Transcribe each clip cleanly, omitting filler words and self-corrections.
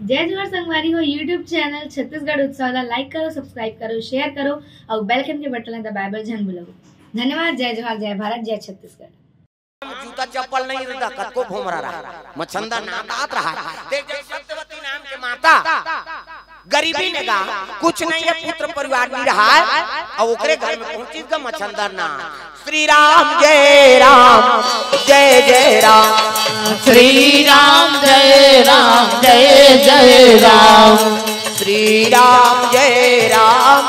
जय जोहार संगवारी हो यूट्यूब चैनल छत्तीसगढ़ उत्सव ला लाइक करो, सब्सक्राइब करो, शेयर करो और बेल आइकन के बटन दबाए झन भूलो। धन्यवाद। जय जोहार, जय भारत, जय छत्तीसगढ़। जूता चप्पल नहीं रहता, कतको घूम रहा मछंदा नातात रहा। देख जब सत्यवती नाम के माता गरीबी ने कहा कुछ नहीं है, पुत्र परिवार नहीं रहा है और ओकरे घर में पहुंची का मछंदर ना श्री राम जय राम जय जय राम, श्री राम जय राम जय जय राम, श्री राम जय राम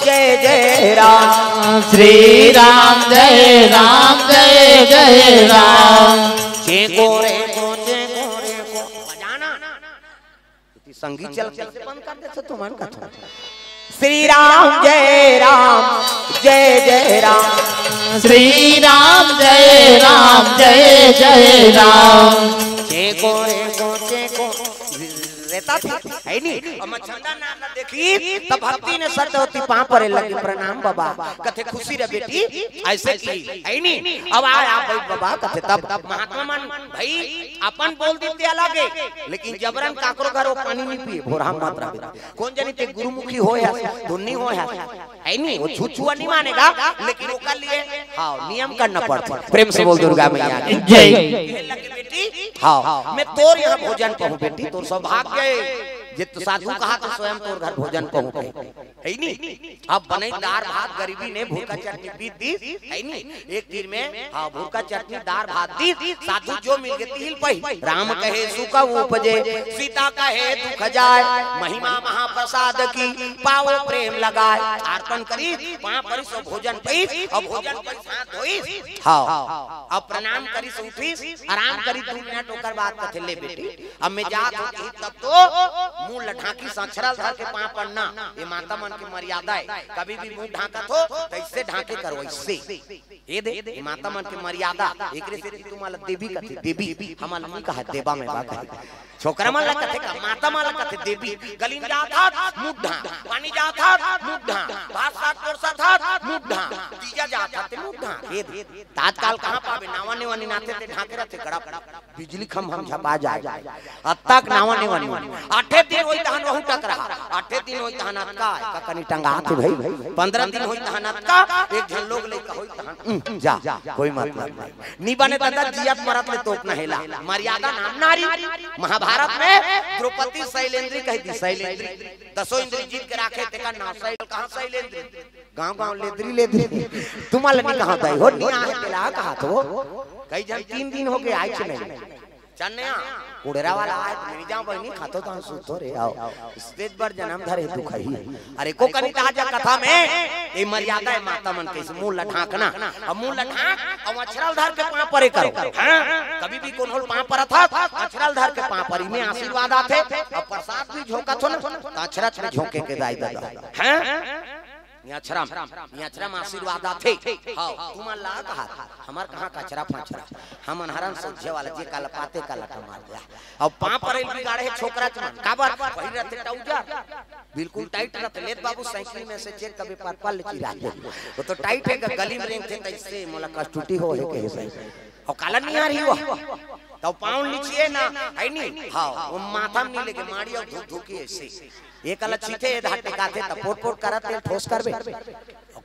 जय जय राम, श्री राम जय राम जय जय राम। संगीत चल बंद कर दे तो मन का श्री राम जय जय राम, श्री राम जय राम जय जय राम। रहता था है नहीं और मछंदा नाम ना देखी तब भक्ति ने सत्यवती पांव परे लगे प्रणाम बाबा कथे खुशी रे बेटी ऐसे की है नहीं। अब आया भाई बाबा कथे तब महात्मा मन भाई अपन बोल देते अलग लेकिन जबरन काकरो घर वो पानी नहीं पिए भोरा मत रहे कौन जानी ते गुरुमुखी हो या धुन्नी हो या है नहीं वो छुछुआ नहीं मानेगा लेकिन वो कर लिए हां नियम करना पड़ता। प्रेम से बोल दुर्गा मैया की जय। लगे बेटी हां मैं तोर यहां भोजन कहूं बेटी तोर सौभाग्य जित तो साधु कहा तो स्वयं तोर घर भोजन कहूं है नहीं। अब बने दार भात गरीबी ने भूखा चटनी पी दी है नहीं एक तीर में हां भूखा चटनी दार भात दी साधु जो मिल गई हिल पई राम कहे सुख उपजे सीता कहे दुख जाए महिमा महाप्रसाद की पावो प्रेम लगाए अर्पण करी वहां पर सो भोजन पई और भोजन पर साथ होई हां अब प्रणाम करी उठी आराम करी 2 मिनट ओकर बाद कथे ले बेटी अब मैं जात होती तब तो मुंह लठाकी सांछरा धर के पांव पड़ना ये माता मन की मर्यादा है। कभी भी मुंह ढाकत हो तो इससे ढाके करो इससे ये दे ये माता मन की मर्यादा एकरे से तुम्हारा देवी कथे देवी हमारा नहीं कहा देवा में बा कहे छोकरा मन कथे का माता मन कथे देवी गलीन जाता मुंह ढा पानी जाता मुंह ढा भात साग कोरसा था मुंह ढा तीजा जाता ते मुंह ढा ये तात्काल कहां पावे नावा ने वानी नाते ते ढाके रहते गड़ा बिजली खम हम झपा जाए अब तक नावा ने वानी 8 दिन होई तहन वहु टकरा 8 दिन होई तहन का कनी टंगा थे भाई 15 दिन होई तहन का एक जन लोग ले होई तहन जा कोई मतलब नहीं बने दादा जियत मरत ले तोप न हेला मर्यादा नाम नारी महाभारत में द्रौपदी शैलेंद्री कह दी शैलेंद्री 10 इंद्री जीत के राखे ते का नाम शैल कहां शैलेंद्री गांव लेद्री तुम्हारे नहीं कहां गई हो नहीं आ केला कहा तो कई जन 3 दिन हो गए आए नहीं चन्नया उड़ेरा वाला आए तो नहीं जाऊं बहनी खातो तो सुतो रे आओ स्टेज पर जन्म धरे तू खई अरे को कनी ताजा कथा में ये मर्यादा है माता मन के मुंह लठाकना अब मुंह लठाक और अछरल धर के पांव परे करो हां कभी भी कोन होल पांव पर था अछरल धर के पांव परी में आशीर्वाद आथे और प्रसाद भी झोंका थो ना अछरच में झोंके के दाई दादा हां याचरा आशीर्वाद आथे हां तुम ला कहा हमार कहां कचरा फाचरा हम अनहरन सोझे वाला जे काला पाते काला मार दिया अब पांव पर बिगाड़े छोकरा का बात वही रहते टाउजा बिल्कुल टाइट रहते लेत बाबू साइकिल में से चेक कभी पर पल चिरा दे वो तो टाइट है गली में रेंग थे तैसे मोला कष्टुटी हो है के और काला नहीं आ रही हो तो पांव नीचे ना है नहीं हां वो माथा में नहीं लेके माड़ी और धुक धुकी ऐसे एक अलग चीथे धाटे काथे त पोट पोट करत तेल ठोस करबे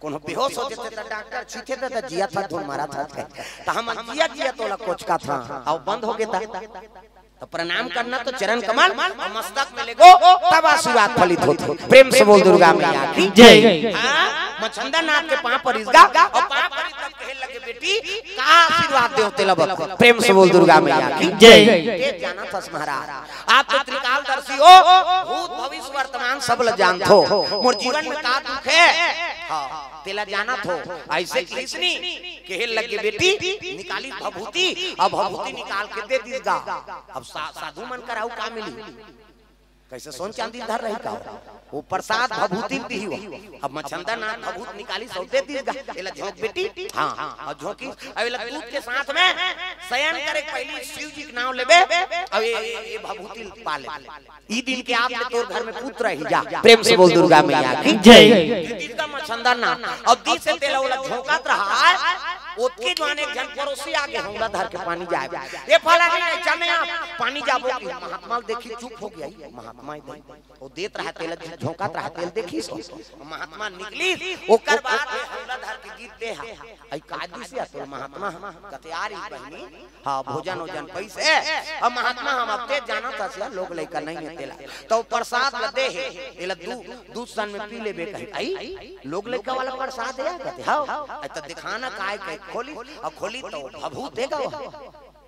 कोनो बेहोश हो जते त डॉक्टर चीथे त जिया था धुन मारा था त हम जिया तोला कोच का था अब बंद हो गया तो प्रणाम करना तो चरण कमल और मस्तक में लेगो तब आशीर्वाद फलित होते। प्रेम से बोल दुर्गा मैया की जय। मछंदा नाथ के पांव पर इसगा और पांव पर तब कहे लगे बेटी का आशीर्वाद दे होते लब प्रेम से बोल दुर्गा मैया की जय। ये जाना था महाराज आप तो त्रिकालदर्शी हो भूत भविष्य वर्तमान सब ल जानत हो मोर जीवन में का दुख है हां तेला जाना थो ऐसे किसनी कहे लगे बेटी निकाली भभूति अब भभूति निकाल के दे दीगा अब साधु मन कराऊ का मिली कैसे सोन चांदी धर रही का वो प्रसाद भभूति दी हो अब मछंदा ना भभूत निकाली सौ दे दीगा एला झोंक बेटी हां और झोंकी अबेला दूध के साथ में शयन करे पहली शिव जी के नाम लेबे अब ये भभूति पा ले ई दिन के आप तोर घर में पुत्र ही जा प्रेम से बोल दुर्गा मैया की जय। दिन का मछंदा ना अब दी से तेला वाला झोंकात रहा ओतके जवान एक जन पड़ोसी आगे हमरा धर के पानी जाए ये फला नहीं चलने आप पानी जाबो की महात्मा देखी चुप हो गया महात्मा वो देत रहा तेल झोंकात रहा तेल देखी सो महात्मा निकली ओकर बाद हौलाधार के गीत दे आई कादी से तो महात्मा कतयारी बहनी हां भोजन ओजन पैसे अब महात्मा हम अब ते जाना था से लोग लइका नहीं है तेला तो प्रसाद ल दे है एला दूध सन में पी लेबे कही आई लोग लइका वाला प्रसाद है कहते हां त दिखाना काय के खोली और खोली तो भभूत देगा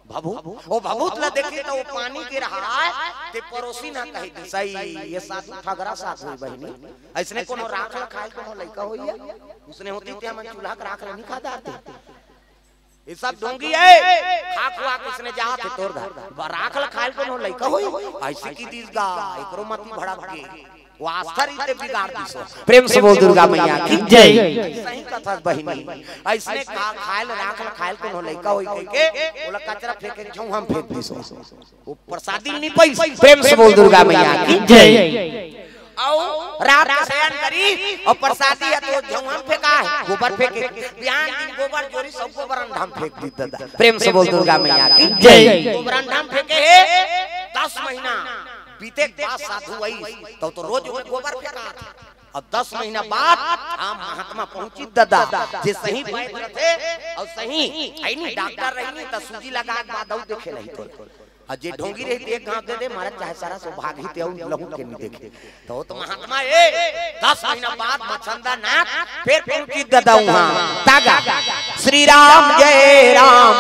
भभूत वो भभूत ला देखी तो वो पानी गिर रहा है ते पड़ोसी ना कही दिसई ये साधु ठगरा साथ हुई बहनी ऐसने कोनो राखल खाए कोनो लइका होई है उसने होती ते मन चूल्हा के राखल नहीं खाता थे ये सब ढोंगी है खा खुआ के उसने जा थे तोर घर राखल खाए कोनो लइका होई ऐसी की दिसगा एकरो मती भड़क के वो आस्था रीते बिगाड़ दिसो प्रेम से बोल दुर्गा मैया की जय सही कथा बहिनी ऐसने खायल राखल खायल कोनो लइका होई के ओला कचरा फेंके छौ हम फेंक दिसो वो प्रसादी नहीं पई प्रेम से बोल दुर्गा मैया की जय आओ रात शयन करी और प्रसादी है तो झौ हम फेंका है गोबर फेंके बिहान दिन गोबर जोरी सब गोबर अंधाम फेंक दी दादा प्रेम से बोल दुर्गा मैया की जय गोबर अंधाम फेंके है 10 महीना बीते बाद साधु आई तो रोज गोबर फेंका और 10 महीना बाद हम महात्मा पहुंची दादा जे सही वैद्य थे और सही आई नहीं डॉक्टर रही नहीं तो सूजी लगा के बाद और देखे रही थे और जे ढोंगी रही एक गांव दे दे मारा चाहे सारा सौभाग्य थे और लहू के नहीं देखे तो महात्मा ए 10 महीना बाद मछंदा नाथ फिर पहुंची दादा वहां तागा श्री राम जय राम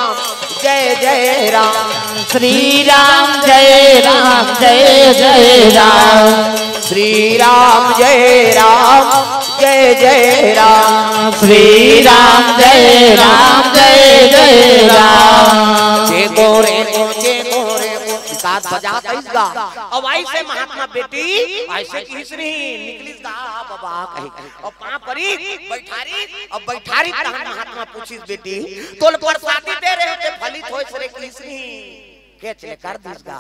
जय जय राम श्री राम जय राम जय जय राम श्री राम जय राम जय जय राम श्री राम जय राम जय जय राम जे गोरे साथ बजाता इसका अब ऐसे महात्मा बेटी ऐसे किसरी निकली गा बाबा कहे और पां परी बैठारी तहन महात्मा पूछी बेटी तोल प्रसादी दे रहे थे फलित होय सरे किसरी के चले कर दिसगा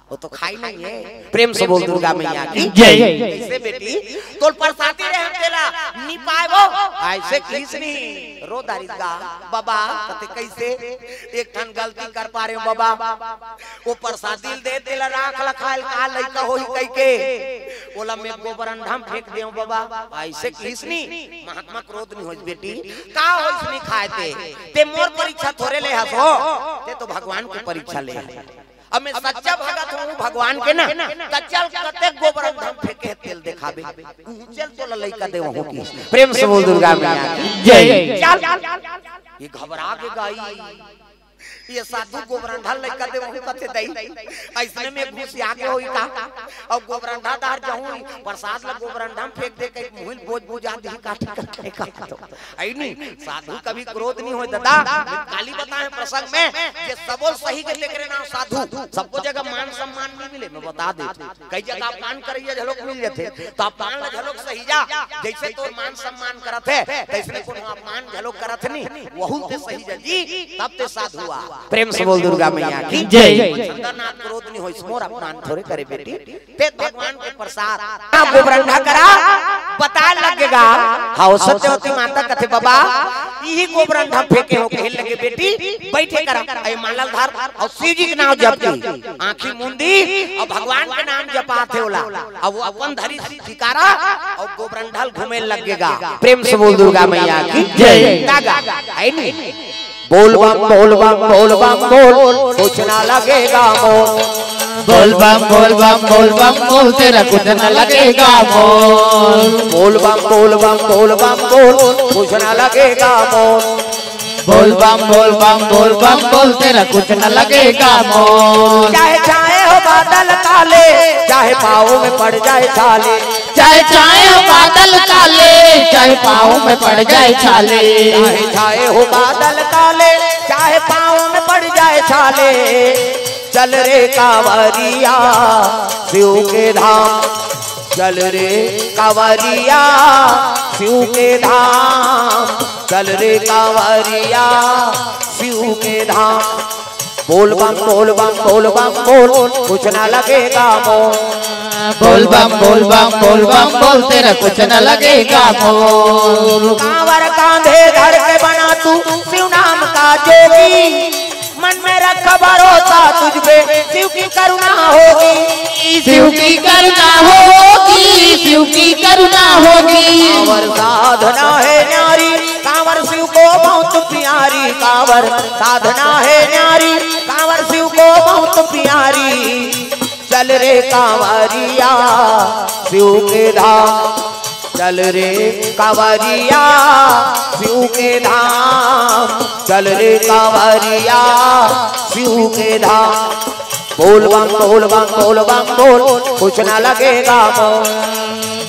वो तो खाई नहीं है प्रेम से बोल दुर्गा मैया की जय ऐसे बेटी तोल प्रसादी रहे तेला नी पाएबो ऐसे किसरी रो दारिसगा बाबा कते कैसे एक ठन गलती कर पा रहे हो बाबा वो प्रसादी दे तेला राख लखाल का लइका होई कई के ओला में गोबर अंधाम फेंक देओ बाबा ऐसे किसनी महात्मा क्रोध नहीं होई बेटी का होइसनी खाएते ते मोर परीक्षा थोड़े ले हसो ते तो भगवान की परीक्षा ले अब मैं सच्चा भगत हूँ भगवान के ना कचल कते गोबर अंधाम फेंके तेल दिखाबे चल तो लइका दे वहु की प्रेम से बोल दुर्गा मैया की जय ये घबरा के गाई ये साधु गोबरंढा लइका दे वहु कते दई ऐसने में घुस आके होई का और गोबरंढा दार जाऊं प्रसाद ल गोबरंढा में फेंक दे के मुहिल बोझ बोझा दी काठी का तो आई नहीं साधु कभी क्रोध नहीं होय दादा काली बताए प्रसंग में ये सबो सही के लेकर नाम साधु सबको जगह मान सम्मान नहीं मिले मैं बता दे कई जगह अपमान करिए झलक मिल जाते तो अपमान ल झलक सही जा जैसे तो मान सम्मान करत है तैसे को अपमान झलक करत नहीं वहु ते सही जी तब ते साधु हुआ प्रेम से बोल दुर्गा मैया की जय चंद्रनाथ क्रोध नहीं होई मोर अपमान थोड़े करे बेटी ते भगवान के प्रसाद गोबरंढा करा पता लगेगा हां सत्यवती माता कथे बाबा यही गोबरंढा फेंके हो कहने लगे बेटी बैठे करा ए मालल धार और शिव जी के नाम जपती आंखी मुंदी और भगवान के नाम जपाते होला अब वो अपन धरी शिकारा और गोबरंढा घूमे लगेगा प्रेम से बोल दुर्गा मैया की जय तागा आई नहीं बोल बम बोल बम बोल बम बोल कुछ ना लगेगा मोल बोल बम बोल बम बोल बम बोल तेरा कुछ न लगेगा मोल बोल बम बोल बम बोल बम बोल कुछ ना लगेगा मोल बोल बम बोल बम बोल बम बोल तेरा कुछ न लगेगा मोल चाहे छाए हो बादल काले चाहे पाँव में पड़ जाए छाले चाहे छाए हो बादल काले चाहे पाँव में पड़ जाए छाले चाहे छाए हो बादल काले चाहे पाँव में पड़ जाए छाले चल रे कांवरिया शिव के धाम चल रे कांवरिया शिव के धाम चल रे कांवरिया शिव के धाम बोल बम बोल बम बोल बम बोल कुछ ना लगेगा मोल बोल बम बोल बम बोल बम बोल तेरा कुछ न लगेगा मोल कांवर कांधे धर के बना तू शिव नाम का जोगी मन में रख भरोसा तुझ पे, शिव की करुणा होगी, शिव की करुणा होगी, शिव की करुणा होगी। कांवर साधना है न्यारी, कांवर शिव को बहुत प्यारी, कांवर साधना है न्यारी, कांवर शिव को बहुत प्यारी। चल रे कांवरिया शिव के धाम, चल रे कांवरिया शिव के धाम, चल रे कांवरिया शिव के धाम। बोल बम बोल बम बोल बम बोल, कुछ न लगेगा मोल।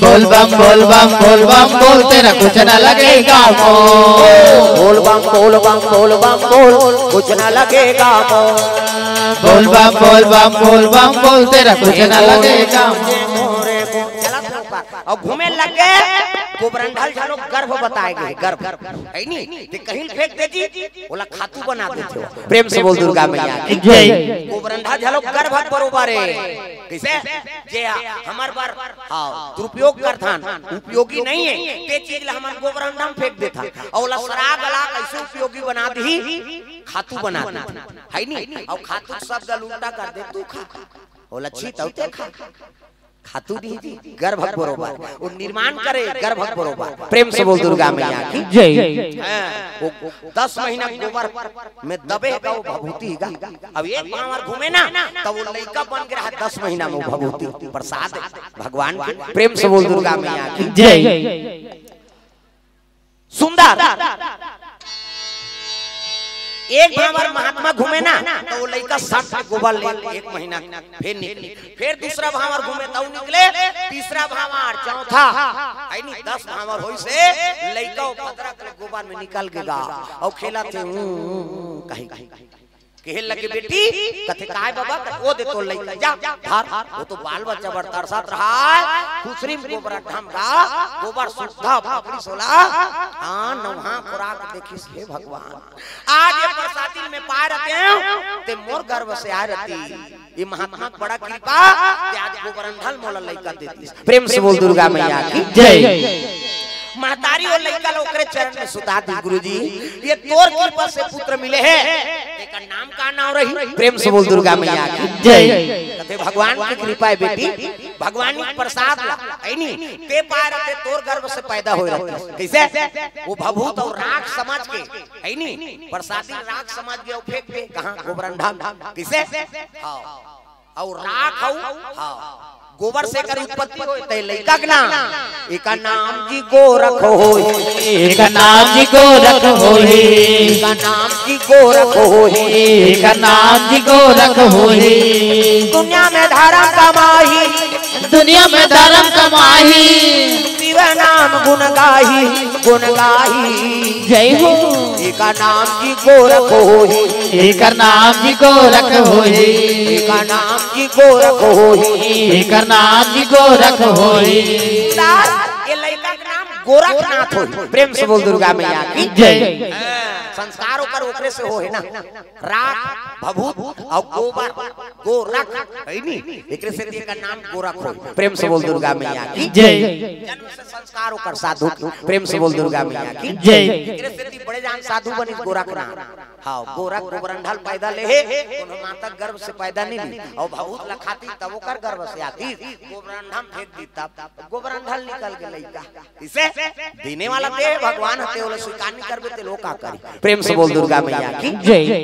बोल बम बोल बम बोल बम बोल, तेरा कुछ न लगेगा मोल। बोल बम बोल बम बोल बम बोल, कुछ न लगेगा मोल। बोल बम बोल बम बोल बम बोल, तेरा कुछ न लगेगा मोल। और घूमे लग गए गोबरंढल झालो गर्भ बताएंगे, गर्भ है नहीं ते कहीं फेंक दे जी, बोला खातू बना देते हो। प्रेम से बोल दुर्गा मैया की जय। गोबरंढल झालो गर्भ बरोबर है, कैसे जे हमार बार हां दुरुपयोग करथान, उपयोगी नहीं है ते चीज ला हमार गोबरंढा में फेंक देथा, और ला सरा गला कैसे उपयोगी बना दी, खातू बना दे है नहीं। और खातू सब गल उल्टा कर दे, तू खा बोला छी तौते खा, खातू दी गर्भ बरोबर वो निर्माण करे गर्भ बरोबर। प्रेम से बोल दुर्गा मैया की जय। वो 10 महीना गोबर में दबेगा वो भभूति का। अब एक बार घूमे ना तब वो लड़का बन के रहा 10 महीना में वो भभूति प्रसाद भगवान की। प्रेम से बोल दुर्गा मैया की जय। सुंदर एक बार महात्मा घूमे ना तो वो लड़का 60 में गोबर ले 1 महीना फिर निकले, फिर दूसरा भावर घूमे तो निकले, तीसरा भावर, चौथा है नहीं 10 भावर होई से लड़का 15 गोबर में निकल गया और खेला थे कहीं कहे लगे बेटी कथे काय बाबा वो दे तो लइका जा धार, वो तो बाल बच्चा बड़ तरसत रहा खुसरी में गोबर ढमका गोबर सुधा भापड़ी सोला। हां नवहा खुराक देखिस हे भगवान, आज ये प्रसादी में पा रहते हैं ते मोर गर्व से आ रहती, ये महात्मा बड़ा कृपा ते आज गोबरंढल मोला लइका देती। प्रेम से बोल दुर्गा मैया की जय। महतारी और लइका ओकरे चरण में सुता दी, गुरुजी ये तोर कृपा से पुत्र मिले हैं, तेका नाम का नाम रही। प्रेम से बोल दुर्गा मैया की जय। कहते भगवान की कृपा है बेटी, भगवान की प्रसाद ला है नहीं ते पाए रहते तोर गर्भ से पैदा हो रहते, कैसे वो भभूत और राख समझ के है नहीं प्रसादी राख समझ के और फेंक दे कहां गोबरंढा, कैसे हां और राख हो हां गोबर से कर उत्पत्ति होई ते लइका के नाम एक नाम जी गोरख होई, एक नाम जी गोरख होई, एक नाम जी गोरख होई, एक नाम जी गोरख होई। दुनिया में धर्म कमाही, दुनिया में धर्म कमाही, शिव नाम गुण गाही, गुण गाही जय हो। एक नाम जी गोरख होई, एक नाम जी गोरख होई, एक नाम जी गोरख होई, एक नाम जी गोरख होई। ये लइका का नाम गोरखनाथ होई। प्रेम से बोल दुर्गा मैया की जय। संस्कार ओकर ओकरे से हो है ना, राख भभूत और गोबर गोरख है नी एकरे से एकर नाम गोरख हो। प्रेम से बोल दुर्गा मैया की जय। जन्म से संस्कार ओकर साधु। प्रेम से बोल दुर्गा मैया की जय। एकरे से बड़े जान साधु बनी गोरख नाम। हां गोरख गोबरंढल पैदा ले है, कोनो माता गर्भ से पैदा नहीं ली और भभूत लखाती तब ओकर गर्भ से आती, गोबरंढा फेंक दी तब गोबरंढल निकल के लइका। इसे देने वाला ते भगवान हते ओले स्वीकार नहीं करबे ते लोग का करी। प्रेम से बोल दुर्गा मैया की जय।